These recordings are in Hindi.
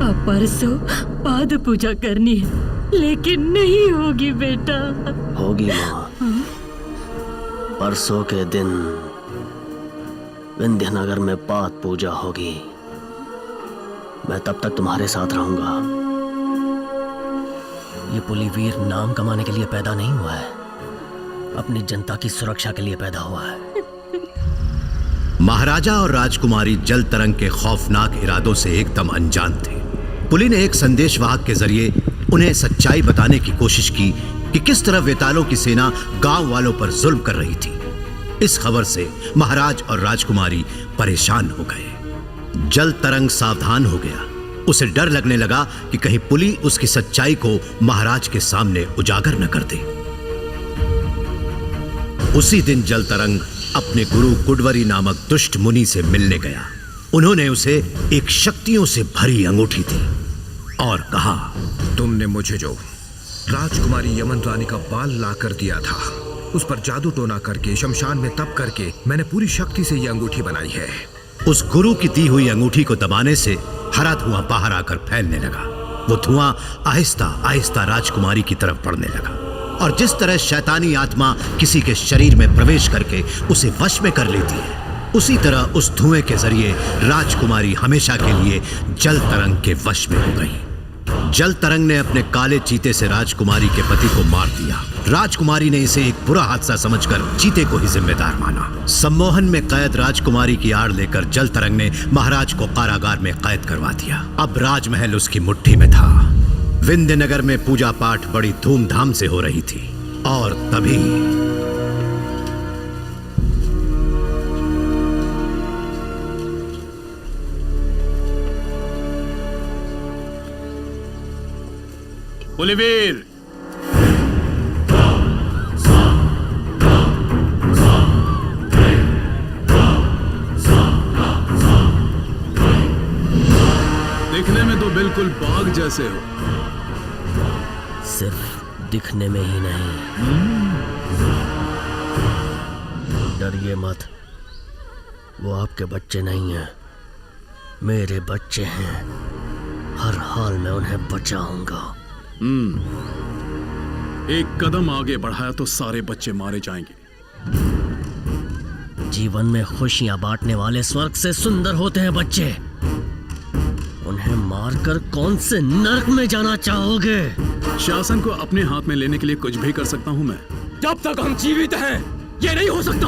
अब परसों पाद पूजा करनी है, लेकिन नहीं होगी बेटा। होगी माँ। परसों के दिन विंध्यनगर में पाद पूजा होगी। मैं तब तक तुम्हारे साथ रहूंगा। ये पुलिवीर नाम कमाने के लिए पैदा नहीं हुआ है, अपनी जनता की सुरक्षा के लिए पैदा हुआ है। महाराजा और राजकुमारी जल तरंग के खौफनाक इरादों से एकदम अनजान थे। पुली ने एक संदेशवाहक के जरिए उन्हें सच्चाई बताने की कोशिश की कि किस तरह वेतालों की सेना गांव वालों पर जुल्म कर रही थी। इस खबर से महाराज और राजकुमारी परेशान हो गए। जल तरंग सावधान हो गया। उसे डर लगने लगा कि कहीं पुली उसकी सच्चाई को महाराज के सामने उजागर न कर दे। उसी दिन जल तरंग अपने गुरु कुडवरी नामक दुष्ट मुनि से मिलने गया। उन्होंने उसे एक शक्तियों से भरी अंगूठी दी और कहा, तुमने मुझे जो राजकुमारी यमन रानी का बाल ला कर दिया था, उस पर जादू टोना करके शमशान में तप करके मैंने पूरी शक्ति से यह अंगूठी बनाई है। उस गुरु की दी हुई अंगूठी को दबाने से हरा धुआं बाहर आकर फैलने लगा। वो धुआं आहिस्ता आहिस्ता राजकुमारी की तरफ बढ़ने लगा और जिस तरह शैतानी आत्मा किसी के शरीर में प्रवेश करके उसे वश में कर लेती है, उसी तरह उस धुएं के जरिए राजकुमारी हमेशा के लिए जल तरंग के वश में हो गई। जल तरंग ने अपने काले चीते से राजकुमारी के पति को मार दिया। राजकुमारी ने इसे एक बुरा हादसा समझकर चीते को ही जिम्मेदार माना। सम्मोहन में कैद राजकुमारी की आड़ लेकर जल तरंग ने महाराज को कारागार में कैद करवा दिया। अब राजमहल उसकी मुट्ठी में था। विंध्यनगर में पूजा पाठ बड़ी धूमधाम से हो रही थी और तभी पुलिवीर, दिखने में तो बिल्कुल बाघ जैसे हो। सिर्फ दिखने में ही नहीं, डरिए मत। वो आपके बच्चे नहीं हैं, मेरे बच्चे हैं। हर हाल में उन्हें बचाऊंगा। एक कदम आगे बढ़ाया तो सारे बच्चे मारे जाएंगे। जीवन में खुशियां बांटने वाले स्वर्ग से सुंदर होते हैं बच्चे। उन्हें मारकर कौन से नरक में जाना चाहोगे? शासन को अपने हाथ में लेने के लिए कुछ भी कर सकता हूं मैं। जब तक हम जीवित हैं, ये नहीं हो सकता।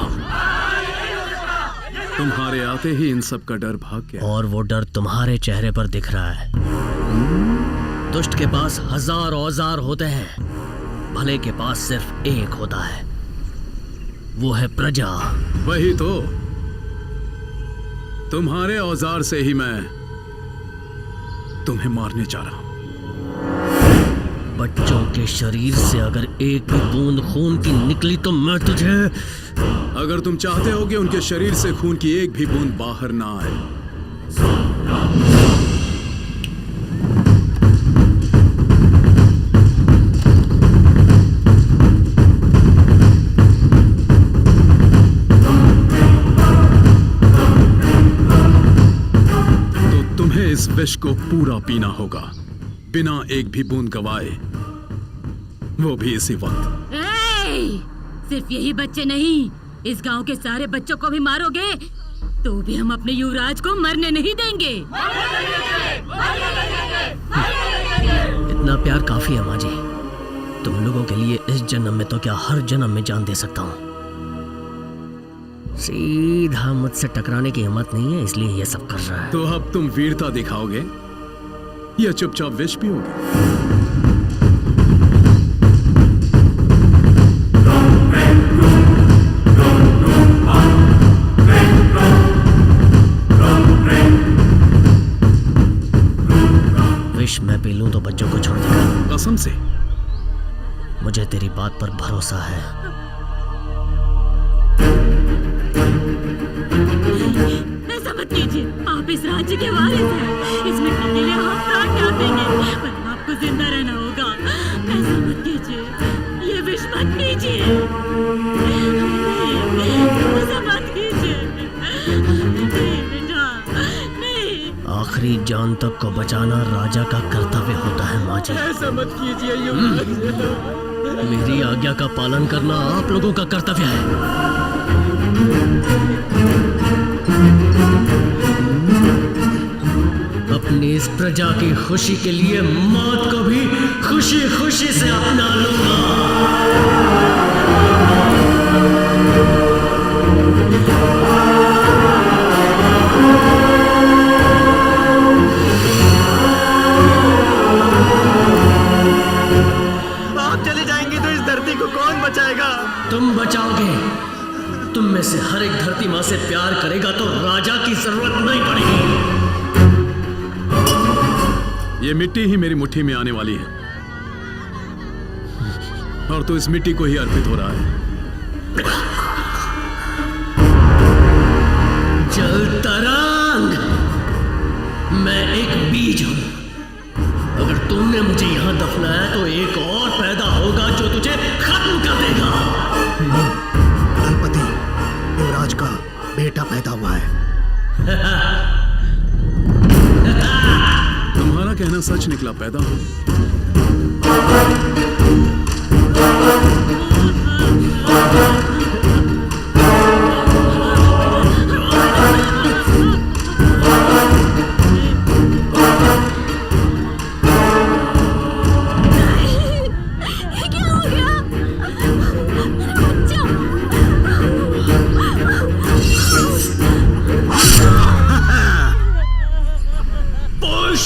तुम्हारे आते ही इन सब का डर भाग गया। और वो डर तुम्हारे चेहरे पर दिख रहा है। दुष्ट के पास 1000 औजार होते हैं, भले के पास सिर्फ एक होता है, वो है प्रजा। वही तो, तुम्हारे औजार से ही मैं तुम्हें मारने जा रहा हूं। बच्चों के शरीर से अगर एक भी बूंद खून की निकली तो मैं तुझे... अगर तुम चाहते हो कि उनके शरीर से खून की एक भी बूंद बाहर ना आए, तो तुम्हें इस विष को पूरा पीना होगा, बिना एक भी बूंद गवाए, वो भी इसी वक्त। सिर्फ यही बच्चे नहीं, इस गांव के सारे बच्चों को भी मारोगे तो भी हम अपने युवराज को मरने नहीं देंगे। इतना प्यार काफी है माँ जी। तुम लोगों के लिए इस जन्म में तो क्या हर जन्म में जान दे सकता हूँ। सीधा मुझसे टकराने की हिम्मत नहीं है, इसलिए ये सब कर रहा है। तो अब तुम वीरता दिखाओगे या चुपचाप विष पियोगे? विष मैं पी लूं तो बच्चों को छोड़ देगा? कसम से? मुझे तेरी बात पर भरोसा है। ऐसा मत कीजिए, आप इस राज्य के वारिस हैं। इस मिट्टी के लिए हम प्राण त्याग देंगे, पर आपको जिंदा रहना होगा। ऐसा मत कीजिए, ये विष मत कीजिए। ऐसा मत कीजिए। नहीं बेटा, नहीं। आखिरी जान तक को बचाना राजा का कर्तव्य होता है माँ जी। ऐसा मत कीजिए युवराज। मेरी आज्ञा का पालन करना आप लोगों का कर्तव्य है। अपनी इस प्रजा की खुशी के लिए मौत को भी खुशी खुशी से अपना लूंगा। आप चले जाएंगे तो इस धरती को कौन बचाएगा? तुम बचाओगे। तुम में से हर एक धरती माँ से प्यार करेगा तो राजा की जरूरत नहीं पड़ेगी। ये मिट्टी ही मेरी मुट्ठी में आने वाली है और तो इस मिट्टी को ही अर्पित हो रहा है। जल तरंग, मैं एक बीज हूं। अगर तुमने मुझे यहां दफनाया तो एक और पैदा होगा जो तुझे खत्म कर देगा। दलपति, युवराज का बेटा पैदा हुआ है। तुम्हारा कहना सच निकला, पैदा हो। पुश